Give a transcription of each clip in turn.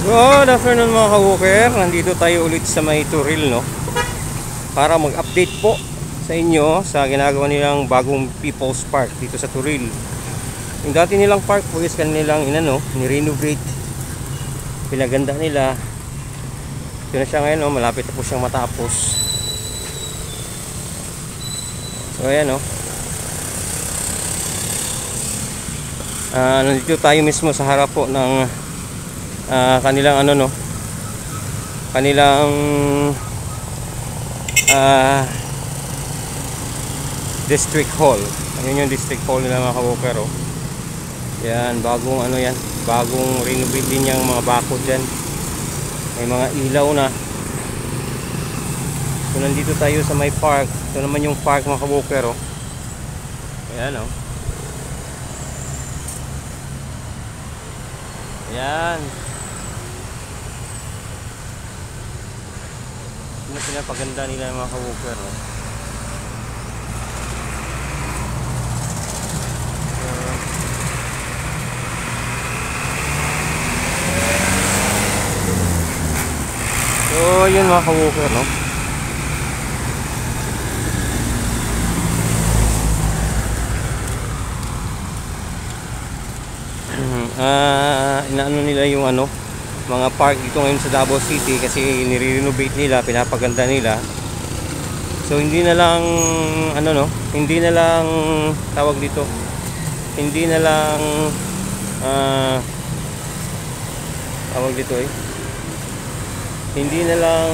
Good afternoon mga ka-walker. Nandito tayo ulit sa may Turil, no? Para mag-update po sa inyo sa ginagawa nilang bagong People's Park dito sa Turil. Yung dati nilang park po is kanilang ni-renovate. Pinaganda nila. Ito na siya ngayon, no? Malapit na po siyang matapos. So ayan, no? Nandito tayo mismo sa harap po ng kanilang kanilang district hall. Ayun yung district hall nila mga ka-walker, oh. Yan, bagong bagong renovate din yung mga bakod dyan. May mga ilaw na. So nandito tayo sa may park. Ito naman yung park mga ka-walker, oh. Ayan, oh. Ayan. Ano pinapaganda nila ng mga ka-walker, no? So yun mga ka-walker, no? Inaano nila yung mga park dito ngayon sa Davao City kasi nire-renovate nila, pinapaganda nila. So hindi na lang hindi na lang tawag dito. Hindi na lang tawag dito Hindi na lang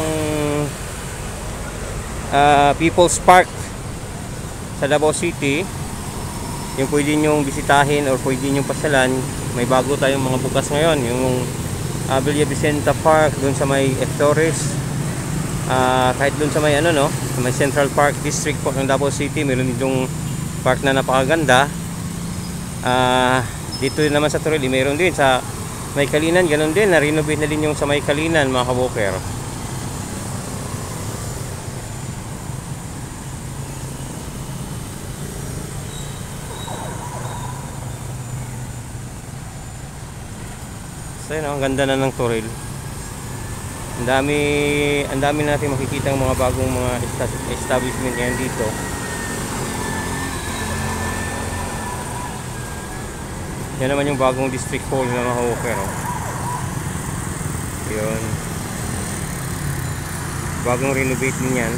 People's Park sa Davao City yung pwede nyong bisitahin or pwede nyong pasyalan. May bago tayong mga bukas ngayon, yung Villa Vicenta Park doon sa may F-Torres, kahit doon sa may may Central Park District po ng Davao City, meron ditong park na napakaganda. Dito naman sa Turil, meron din sa may Kalinan, ganun din, na-renovate na din yung sa may Kalinan mga ka-walker. So yun, ang ganda na ng Turil. Ang dami natin makikita ng mga bagong mga establishment ngayon dito. Yan naman yung bagong district hall ng mga ka-walker, oh. Yun. Bagong renovate din yan.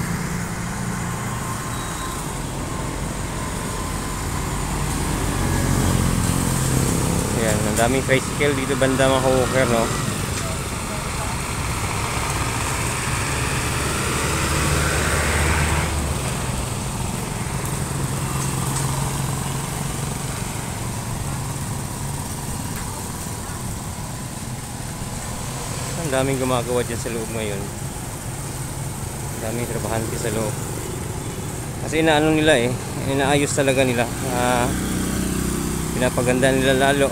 Yan, ang daming tricycle dito banda mga ka-walker, no? Ang daming gumagawa dyan sa loob ngayon. Ang daming trabahante sa loob. Kasi inaayos talaga nila. Pinapaganda nila lalo.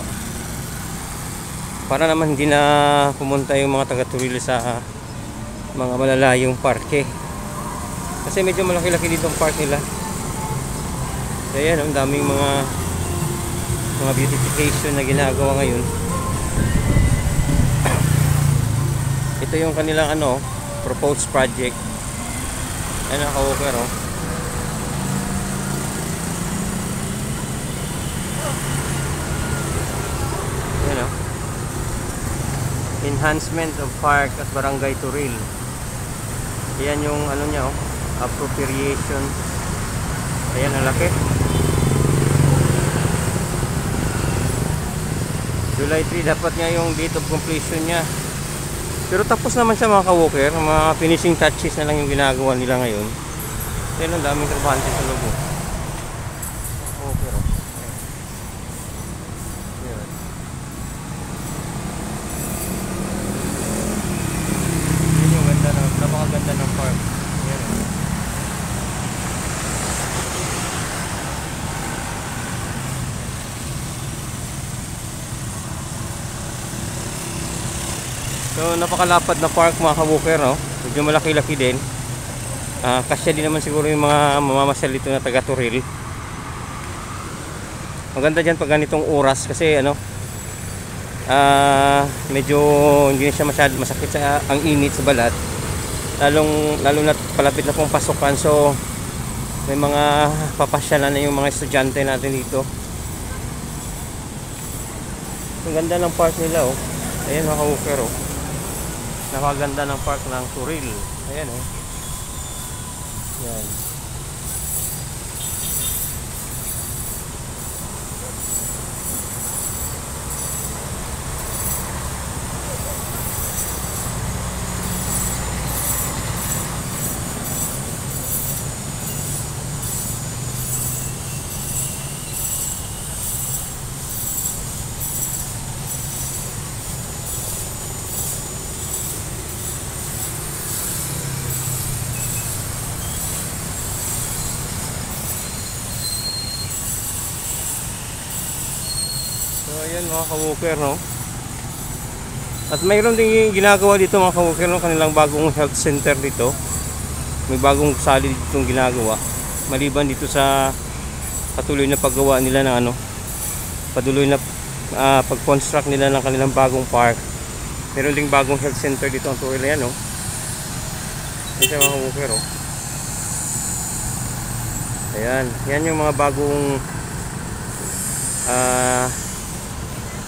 Para naman hindi na pumunta yung mga taga-Turil sa mga malalayong parke. Kasi medyo malaki-laki dito ang park nila. Kaya ang daming mga beautification na ginagawa ngayon. Ito yung kanilang proposed project. Ayan ang ka-walker, oh. Ayan, oh. Enhancement of Park at Barangay Turil. Ayan yung niya, oh. Appropriation. Ayan ang laki. July 3 dapat nga yung date of completion niya. Pero tapos naman siya mga ka-walker. Mga finishing touches na lang yung ginagawa nila ngayon. Kaya ang daming trabahante sa loob. Okay, oh. Ayan. Yan yung ganda napakaganda ng park. Ayan, oh. So napakalapad na park mga ka-walker, no? Medyo malaki-laki din. Kasya din naman siguro yung mga mamamasyal dito na taga Turil. Maganda dyan pag ganitong oras kasi medyo hindi na siya masyado masakit sa ang init sa balat, lalo na palapit na pong pasukan. So may mga papasyalan na yung mga estudyante natin dito. Ang ganda ng park nila, oh. Ayan mga ka-walker, oh. Napakaganda ng park ng Turil. Ayan, oh. Ayan. So ayan mga ka-walker, no. At mayroon din ginagawa dito mga ka-walker, no, kanilang bagong health center dito. May bagong sali ditong ginagawa. Maliban dito sa patuloy na paggawa nila ng ano, patuloy na pag-construct nila ng kanilang bagong park. Meron ding bagong health center dito ang Turil, yan, no. Ito mga ka-walker, oh. Ayan, yan yung mga bagong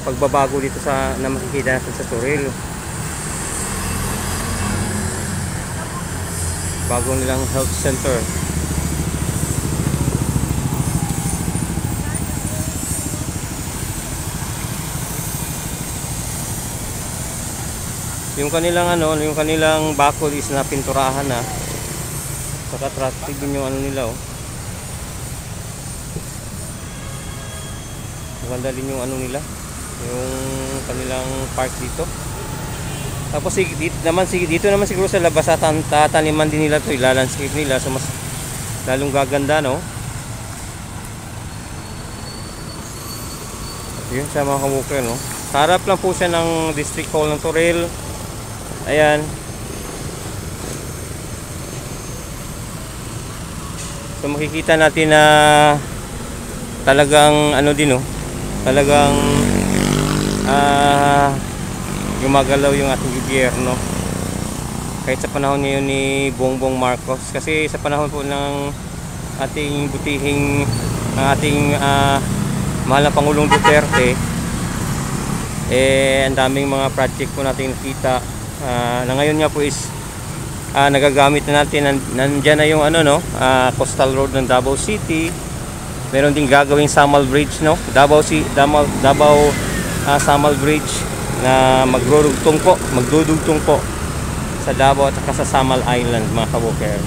pagbabago dito sa na makikita natin sa Turil. Bago nilang health center. Yung kanilang ano, yung kanilang bakod is na pinturahan na. Saka attractive din yung ano nila, oh. Maganda din yung ano nila, yung kanilang park dito. Tapos dito naman siguro sa labas tataniman din nila to, ilalandscape nila, so mas lalong gaganda, no. Yun sa mga ka-walker, no. Harap lang po siya ng District Hall ng Turil. Ayan. So makikita natin na talagang ano din, no, talagang gumagalaw yung ating gobyerno kahit sa panahon ngayon ni Bongbong Marcos. Kasi sa panahon po ng ating butihing ating mahal na Pangulong Duterte, ang daming mga project po natin nakita na ngayon nga po is nagagamit na natin. Nandyan na yung ano, no, coastal road ng Davao City. Meron din gagawing Samal Bridge, no, Davao Samal Bridge na magdudugtong po sa Davao at saka sa Samal Island, mga ka-walker.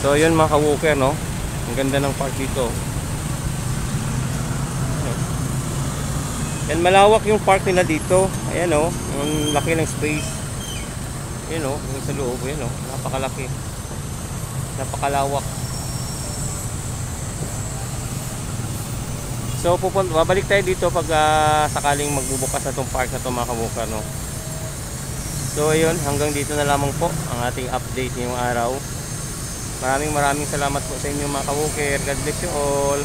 So yun mga ka-walker, no, ang ganda ng park dito. Yan, malawak yung park nila dito. Ayan, oh, ang laki ng space. Ayan, oh, yung sa loob, ayan, oh, napakalaki, napakalawak. So babalik tayo dito pag sakaling magbubukas na itong park na ito, mga ka-walker, no. So ayun, hanggang dito na lamang po ang ating update ngayong araw. Maraming salamat po sa inyo, mga ka-walker. God bless you all.